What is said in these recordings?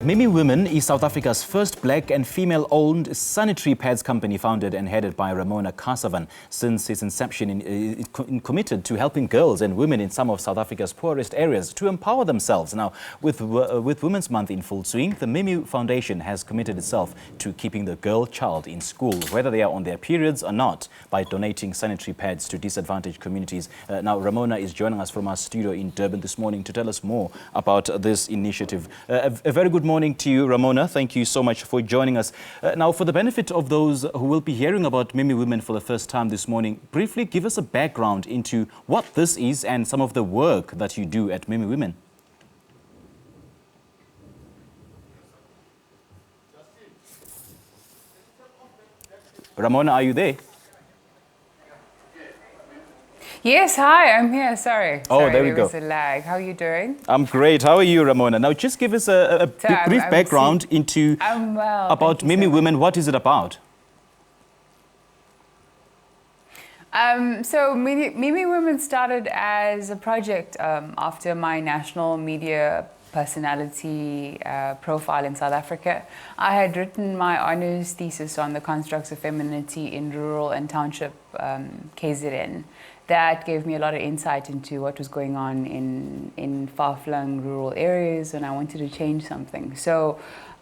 Mimi Women is South Africa's first black and female-owned sanitary pads company, founded and headed by Ramona Kasavan. Since its inception, it committed to helping girls and women in some of South Africa's poorest areas to empower themselves. Now, with Women's Month in full swing, the Mimi Foundation has committed itself to keeping the girl child in school, whether they are on their periods or not, by donating sanitary pads to disadvantaged communities. Now, Ramona is joining us from our studio in Durban this morning to tell us more about this initiative. A very good morning to you, Ramona. Thank you so much for joining us. Now, for the benefit of those who will be hearing about Mimi Women for the first time this morning, briefly give us a background into what this is and some of the work that you do at Mimi Women. Ramona, are you there? Yes, hi, I'm here. Sorry. Oh, there we go. There was a lag. How are you doing? I'm great. How are you, Ramona? Now, just give us a brief background into about Mimi Women. What is it about? So Mimi Women started as a project after my national media personality profile in South Africa. I had written my honours thesis on the constructs of femininity in rural and township KZN. That gave me a lot of insight into what was going on in far-flung rural areas, and I wanted to change something. So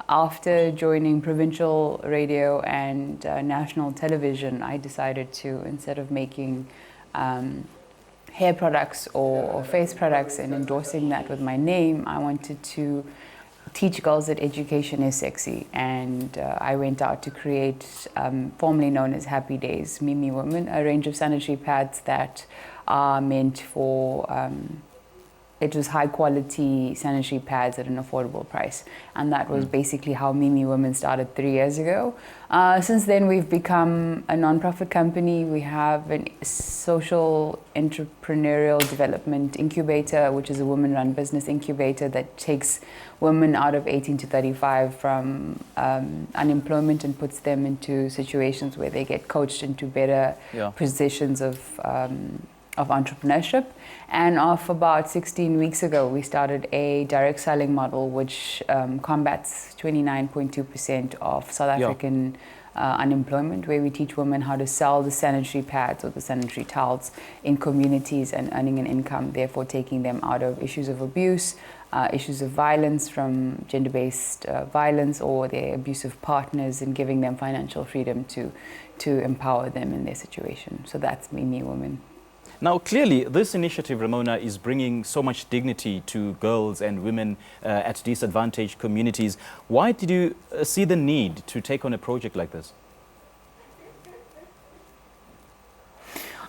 after joining provincial radio and national television, I decided to, instead of making hair products or face products and endorsing that with my name, I wanted to teach girls that education is sexy. And I went out to create, formerly known as Happy Days, Mimi Women, a range of sanitary pads that are meant for, it was high quality sanitary pads at an affordable price. And that was basically how Mimi Women started 3 years ago. Since then, we've become a non-profit company. We have a social entrepreneurial development incubator, which is a women-run business incubator that takes women out of 18 to 35 from unemployment and puts them into situations where they get coached into better positions of entrepreneurship. And off about 16 weeks ago, we started a direct selling model which combats 29.2% of South African unemployment, where we teach women how to sell the sanitary pads or the sanitary towels in communities and earning an income, therefore taking them out of issues of abuse, issues of violence from gender-based violence or their abusive partners, and giving them financial freedom to empower them in their situation. So that's Mimi Women. Now, clearly, this initiative, Ramona, is bringing so much dignity to girls and women at disadvantaged communities. Why did you see the need to take on a project like this?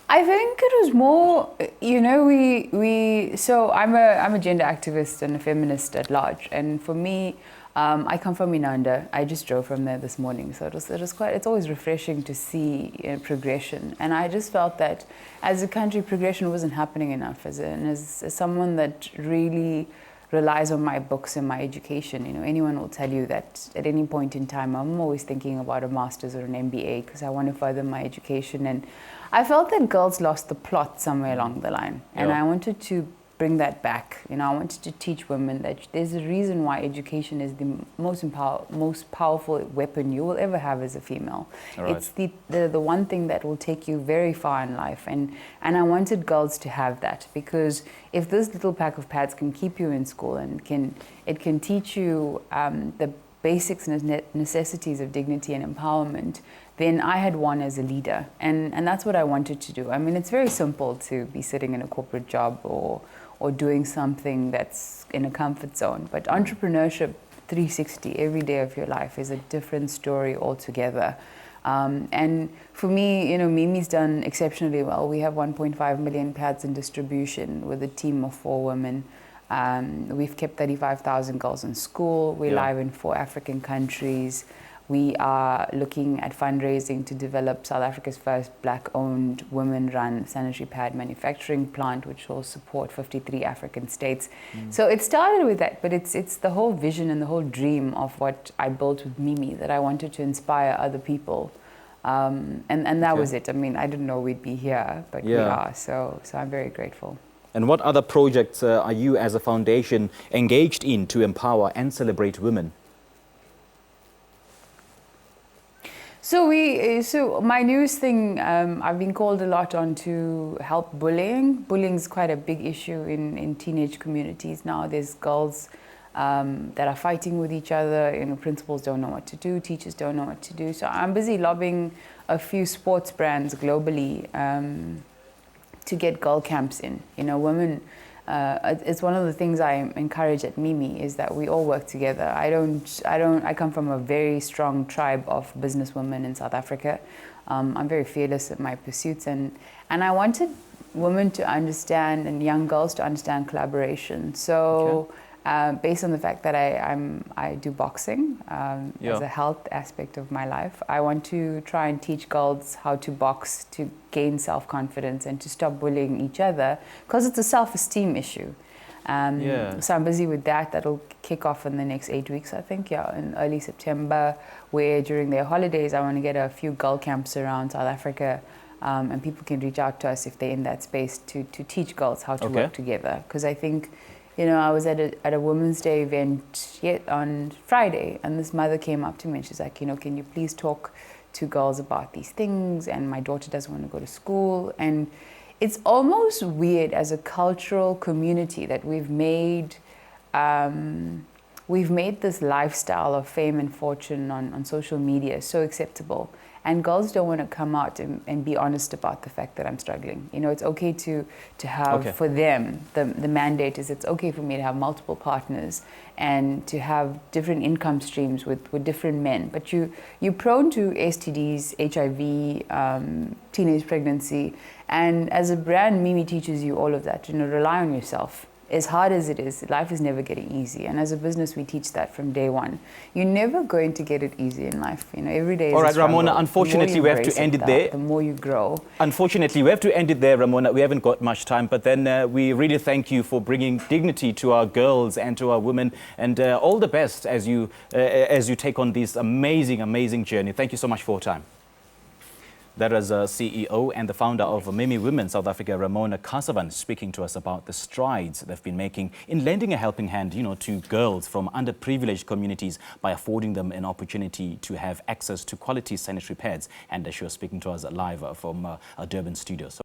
I think it was more, you know, so I'm a gender activist and a feminist at large. And for me, I come from Inanda. I just drove from there this morning, so it's always refreshing to see progression. And I just felt that as a country, progression wasn't happening enough. As someone that really relies on my books and my education, you know, anyone will tell you that at any point in time, I'm always thinking about a master's or an MBA because I want to further my education. And I felt that girls lost the plot somewhere along the line, and I wanted to bring that back. You know, I wanted to teach women that there's a reason why education is the most powerful weapon you will ever have as a female. Right. It's the one thing that will take you very far in life, and I wanted girls to have that, because if this little pack of pads can keep you in school and it can teach you the basics and necessities of dignity and empowerment, then I had won as a leader. And that's what I wanted to do. I mean, it's very simple to be sitting in a corporate job or doing something that's in a comfort zone. But entrepreneurship 360, every day of your life, is a different story altogether. And for me, you know, Mimi's done exceptionally well. We have 1.5 million pads in distribution with a team of 4 women. We've kept 35,000 girls in school. We're live in 4 African countries. We are looking at fundraising to develop South Africa's first black-owned, women-run sanitary pad manufacturing plant, which will support 53 African states. So it started with that, but it's the whole vision and the whole dream of what I built with Mimi, that I wanted to inspire other people. And that was it. I mean, I didn't know we'd be here, but we are. So I'm very grateful. And what other projects are you as a foundation engaged in to empower and celebrate women? So my newest thing, I've been called a lot on to help bullying. Bullying is quite a big issue in teenage communities now. There's girls that are fighting with each other. You know, principals don't know what to do, teachers don't know what to do. So I'm busy lobbying a few sports brands globally to get girl camps in. You know, women. It's one of the things I encourage at Mimi is that we all work together. I come from a very strong tribe of businesswomen in South Africa. I'm very fearless in my pursuits, and I wanted women to understand and young girls to understand collaboration. So. Okay. Based on the fact that I do boxing as a health aspect of my life, I want to try and teach girls how to box to gain self-confidence and to stop bullying each other, because it's a self-esteem issue. So I'm busy with that. That'll kick off in the next 8 weeks, I think, in early September, where during their holidays I want to get a few girl camps around South Africa. And people can reach out to us if they're in that space to teach girls how to work together. Because I think, you know, I was at a Women's Day event on Friday, and this mother came up to me and she's like, you know, can you please talk to girls about these things? And my daughter doesn't want to go to school. And it's almost weird as a cultural community that we've made this lifestyle of fame and fortune on social media so acceptable. And girls don't want to come out and be honest about the fact that I'm struggling. You know, it's okay to have, for them, the mandate is it's okay for me to have multiple partners and to have different income streams with different men. But you're prone to STDs, HIV, teenage pregnancy. And as a brand, Mimi teaches you all of that. You know, rely on yourself. As hard as it is, life is never getting easy. And as a business, we teach that from day one. You're never going to get it easy in life. You know, every day is all right, a struggle. Ramona, unfortunately, we have to end it there. The more you grow. Unfortunately, we have to end it there, Ramona. We haven't got much time. But then we really thank you for bringing dignity to our girls and to our women. And all the best as you take on this amazing, amazing journey. Thank you so much for your time. That was CEO and the founder of Mimi Women South Africa, Ramona Kasavan, speaking to us about the strides they've been making in lending a helping hand, you know, to girls from underprivileged communities by affording them an opportunity to have access to quality sanitary pads. And she was speaking to us live from our Durban studio.